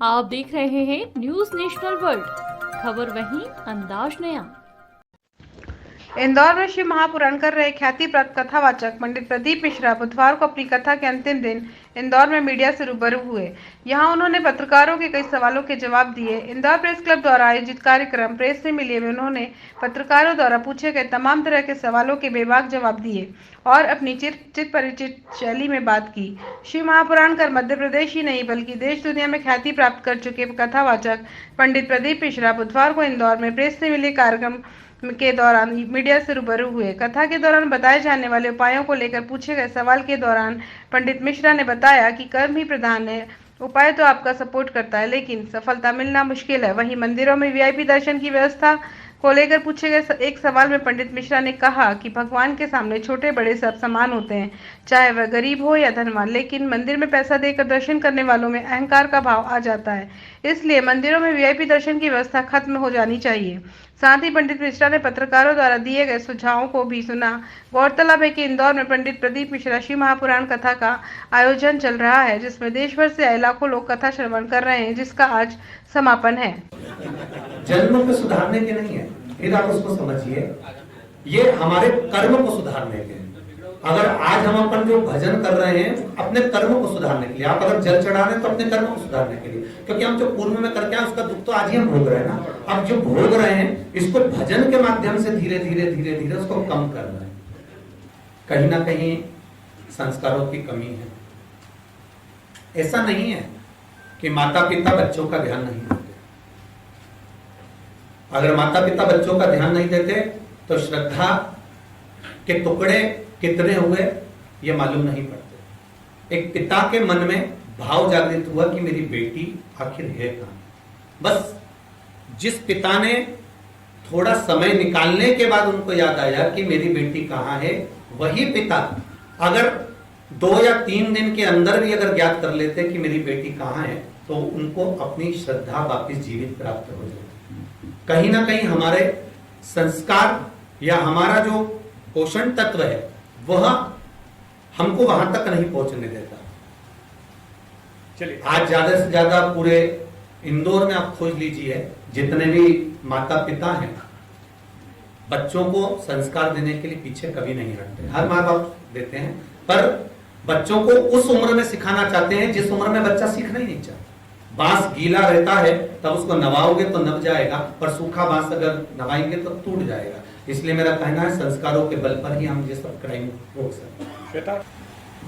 आप देख रहे हैं न्यूज नेशनल वर्ल्ड, खबर वहीं अंदाज नया। इंदौर में शिव महापुराण कर रहे ख्याति प्राप्त कथावाचक पंडित प्रदीप मिश्रा बुधवार को अपनी कथा के अंतिम दिन इंदौर में मीडिया से रूबरू हुए। यहां उन्होंने पत्रकारों के कई सवालों के जवाब दिए। इंदौर प्रेस क्लब द्वारा आयोजित कार्यक्रम प्रेस से मिलिए में उन्होंने पत्रकारों द्वारा पूछे गए तमाम तरह के सवालों के बेबाक जवाब दिए और अपनी चित परिचित शैली में बात की। शिव महापुराण कर मध्य प्रदेश ही नहीं बल्कि देश दुनिया में ख्याति प्राप्त कर चुके कथावाचक पंडित प्रदीप मिश्रा बुधवार को इंदौर में प्रेस से मिले कार्यक्रम के दौरान मीडिया से रूबरू हुए। कथा के दौरान बताए जाने वाले उपायों को लेकर पूछे गए सवाल के दौरान पंडित मिश्रा ने बताया कि कर्म ही प्रधान है, उपाय तो आपका सपोर्ट करता है लेकिन सफलता मिलना मुश्किल है। वहीं मंदिरों में वीआईपी दर्शन की व्यवस्था को लेकर पूछे गए एक सवाल में पंडित मिश्रा ने कहा कि भगवान के सामने छोटे बड़े सब समान होते हैं, चाहे वह गरीब हो या धनवान, लेकिन मंदिर में पैसा देकर दर्शन करने वालों में अहंकार का भाव आ जाता है, इसलिए मंदिरों में वीआईपी दर्शन की व्यवस्था खत्म हो जानी चाहिए। साथ ही पंडित मिश्रा ने पत्रकारों द्वारा दिए गए सुझावों को भी सुना। गौरतलब है कि इंदौर में पंडित प्रदीप मिश्रा शिव महापुराण कथा का आयोजन चल रहा है, जिसमें देश भर से आए लाखों लोग कथा श्रवण कर रहे हैं, जिसका आज समापन है। जन्म को सुधारने के नहीं है, फिर आप उसको समझिए, ये हमारे कर्म को सुधारने के। अगर आज हम अपन जो भजन कर रहे हैं अपने कर्मों को सुधारने के लिए, आप अगर जल चढ़ा रहे हैं तो अपने कर्मों को सुधारने के लिए, क्योंकि हम जो पूर्व में करके आए उसका दुख तो आज ही हम भोग रहे हैं ना। अब जो भोग रहे हैं इसको भजन के माध्यम से धीरे धीरे धीरे धीरे उसको कम कर रहे हैं। कहीं ना कहीं संस्कारों की कमी है। ऐसा नहीं है कि माता पिता बच्चों का ध्यान नहीं देते। अगर माता पिता बच्चों का ध्यान नहीं देते तो श्रद्धा के टुकड़े कितने हुए ये मालूम नहीं पड़ते। एक पिता के मन में भाव जागृत हुआ कि मेरी बेटी आखिर है कहां। बस जिस पिता ने थोड़ा समय निकालने के बाद उनको याद आया कि मेरी बेटी कहां है, वही पिता अगर 2 या 3 दिन के अंदर भी अगर ज्ञात कर लेते कि मेरी बेटी कहां है तो उनको अपनी श्रद्धा वापस जीवित प्राप्त हो जाती। कहीं ना कहीं हमारे संस्कार या हमारा जो पोषण तत्व है वह हमको वहां तक नहीं पहुंचने देता। चलिए, आज ज्यादा से ज्यादा पूरे इंदौर में आप खोज लीजिए, जितने भी माता पिता हैं बच्चों को संस्कार देने के लिए पीछे कभी नहीं हटते। हर माँ बाप देते हैं, पर बच्चों को उस उम्र में सिखाना चाहते हैं जिस उम्र में बच्चा सीखना ही नहीं चाहता। बांस गीला रहता है तब उसको नवाओगे तो नव जाएगा, पर सूखा बांस अगर नवाएंगे तो टूट जाएगा। इसलिए मेरा कहना है संस्कारों के बल पर ही हम ये सब क्राइम रोक सकते हैं।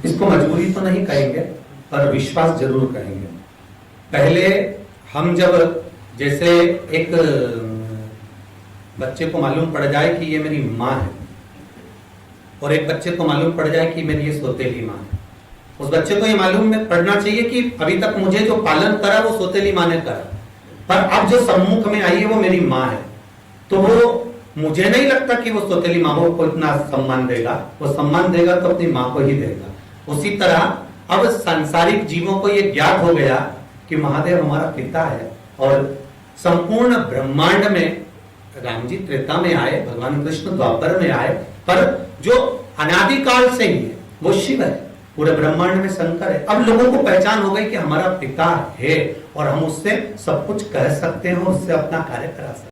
इसको मजबूरी तो नहीं कहेंगे पर विश्वास जरूर कहेंगे। पहले हम जब जैसे एक बच्चे को मालूम पड़ जाए कि ये मेरी माँ है और एक बच्चे को मालूम पड़ जाए कि मेरी ये सौतेली माँ है, उस बच्चे को ये मालूम पड़ना चाहिए कि अभी तक मुझे जो पालन करा वो सौतेली माँ ने करा, पर अब जो सम्मुख में आई है वो मेरी माँ है। तो वो मुझे नहीं लगता कि वो सौतेली माँ को इतना सम्मान देगा, वो सम्मान देगा तो अपनी माँ को ही देगा। उसी तरह अब सांसारिक जीवों को ये ज्ञात हो गया कि महादेव हमारा पिता है और संपूर्ण ब्रह्मांड में राम जी त्रेता में आए, भगवान कृष्ण द्वापर में आए, पर जो अनादिकाल से ही है वो शिव है, पूरे ब्रह्मांड में शंकर है। अब लोगों को पहचान हो गई कि हमारा पिता है और हम उससे सब कुछ कह सकते हैं और उससे अपना कार्य करा सकते हैं।